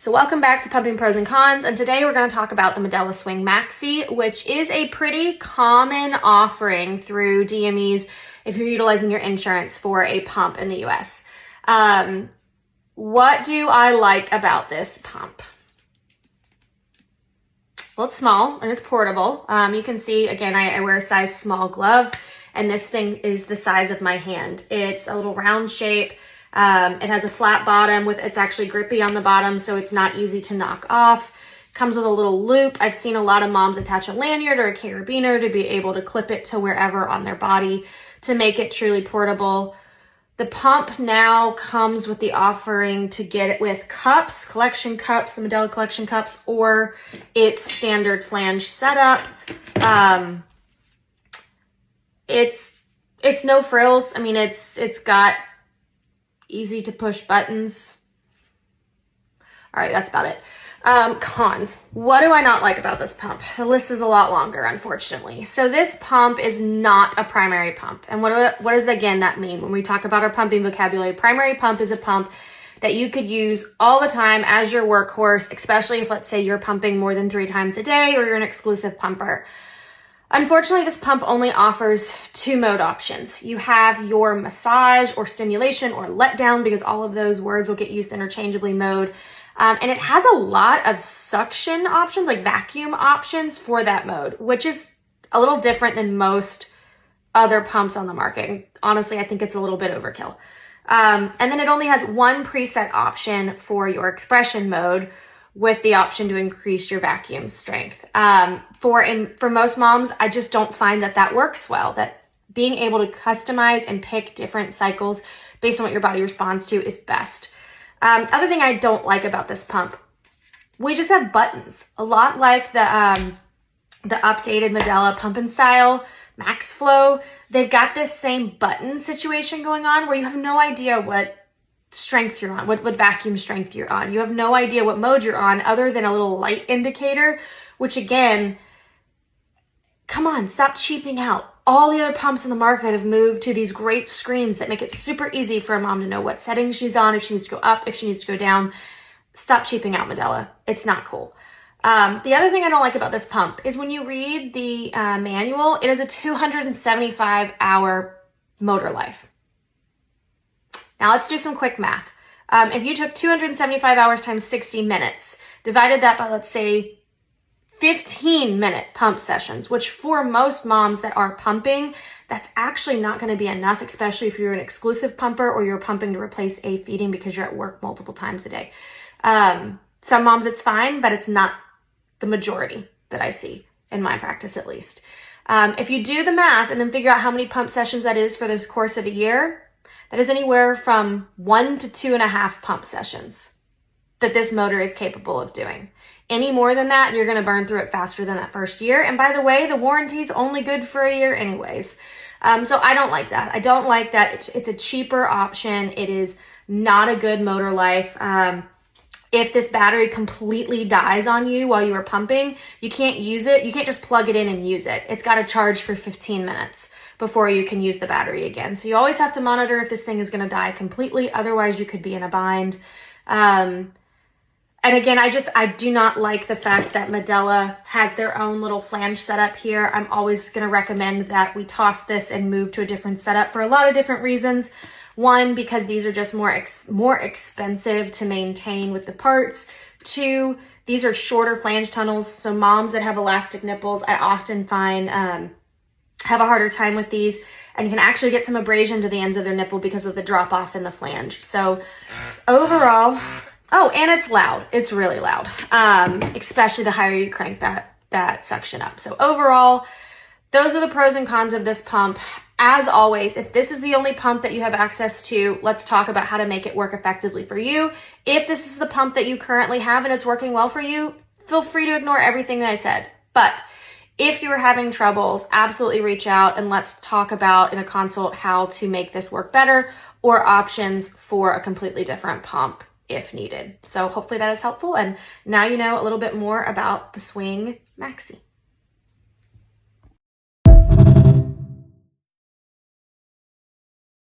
So welcome back to Pumping Pros and Cons, and today we're going to talk about the Medela Swing Maxi, which is a pretty common offering through DMEs if you're utilizing your insurance for a pump in the US. What do I like about this pump? Well, it's small and it's portable. You can see, again, I wear a size small glove, and this thing is the size of my hand. It's a little round shape. It has a flat bottom it's actually grippy on the bottom, so it's not easy to knock off. Comes with a little loop. I've seen a lot of moms attach a lanyard or a carabiner to be able to clip it to wherever on their body to make it truly portable. The pump now comes with the offering to get it with cups, collection cups, the Medela collection cups, or its standard flange setup. It's no frills. I mean, it's got easy to push buttons. All right, that's about it. Cons. What do I not like about this pump? The list is a lot longer, unfortunately. So this pump is not a primary pump. And what does, again, that mean? When we talk about our pumping vocabulary, primary pump is a pump that you could use all the time as your workhorse, especially if, let's say, you're pumping more than 3 times a day or you're an exclusive pumper. Unfortunately, this pump only offers 2 mode options. You have your massage or stimulation or letdown, because all of those words will get used interchangeably mode. And it has a lot of suction options, like vacuum options for that mode, which is a little different than most other pumps on the market. And honestly, I think it's a little bit overkill. And then it only has 1 preset option for your expression mode, with the option to increase your vacuum strength. For most moms, I just don't find that works well, that being able to customize and pick different cycles based on what your body responds to is best. Other thing I don't like about this pump, we just have buttons. A lot like the updated Medela Pump and Style Max Flow, they've got this same button situation going on where you have no idea what strength you're on, what vacuum strength you're on. You have no idea what mode you're on other than a little light indicator, which again, come on, stop cheaping out. All the other pumps in the market have moved to these great screens that make it super easy for a mom to know what settings she's on, if she needs to go up, if she needs to go down. Stop cheaping out, Medela. It's not cool. The other thing I don't like about this pump is when you read the manual, it is a 275-hour motor life. Now let's do some quick math. If you took 275 hours times 60 minutes, divided that by, let's say, 15-minute pump sessions, which for most moms that are pumping, that's actually not going to be enough, especially if you're an exclusive pumper or you're pumping to replace a feeding because you're at work multiple times a day. Some moms it's fine, but it's not the majority that I see in my practice, at least. If you do the math and then figure out how many pump sessions that is for the course of a year, that is anywhere from 1 to 2.5 pump sessions that this motor is capable of doing. Any more than that, you're going to burn through it faster than that first year. And by the way, the warranty is only good for a year anyways. So I don't like that. I don't like that. It's a cheaper option. It is not a good motor life. If this battery completely dies on you while you are pumping, you can't use it. You can't just plug it in and use it. It's got to charge for 15 minutes before you can use the battery again. So you always have to monitor if this thing is going to die completely. Otherwise, you could be in a bind. And again, I do not like the fact that Medela has their own little flange setup here. I'm always going to recommend that we toss this and move to a different setup for a lot of different reasons. One, because these are just more expensive to maintain with the parts. 2, these are shorter flange tunnels. So moms that have elastic nipples, I often find have a harder time with these, and you can actually get some abrasion to the ends of their nipple because of the drop off in the flange. So overall, oh, and it's loud. It's really loud, especially the higher you crank that suction up. So overall, those are the pros and cons of this pump. As always, if this is the only pump that you have access to, let's talk about how to make it work effectively for you. If this is the pump that you currently have and it's working well for you, feel free to ignore everything that I said. But if you're having troubles, absolutely reach out and let's talk about in a consult how to make this work better or options for a completely different pump if needed. So hopefully that is helpful. And now you know a little bit more about the Swing Maxi.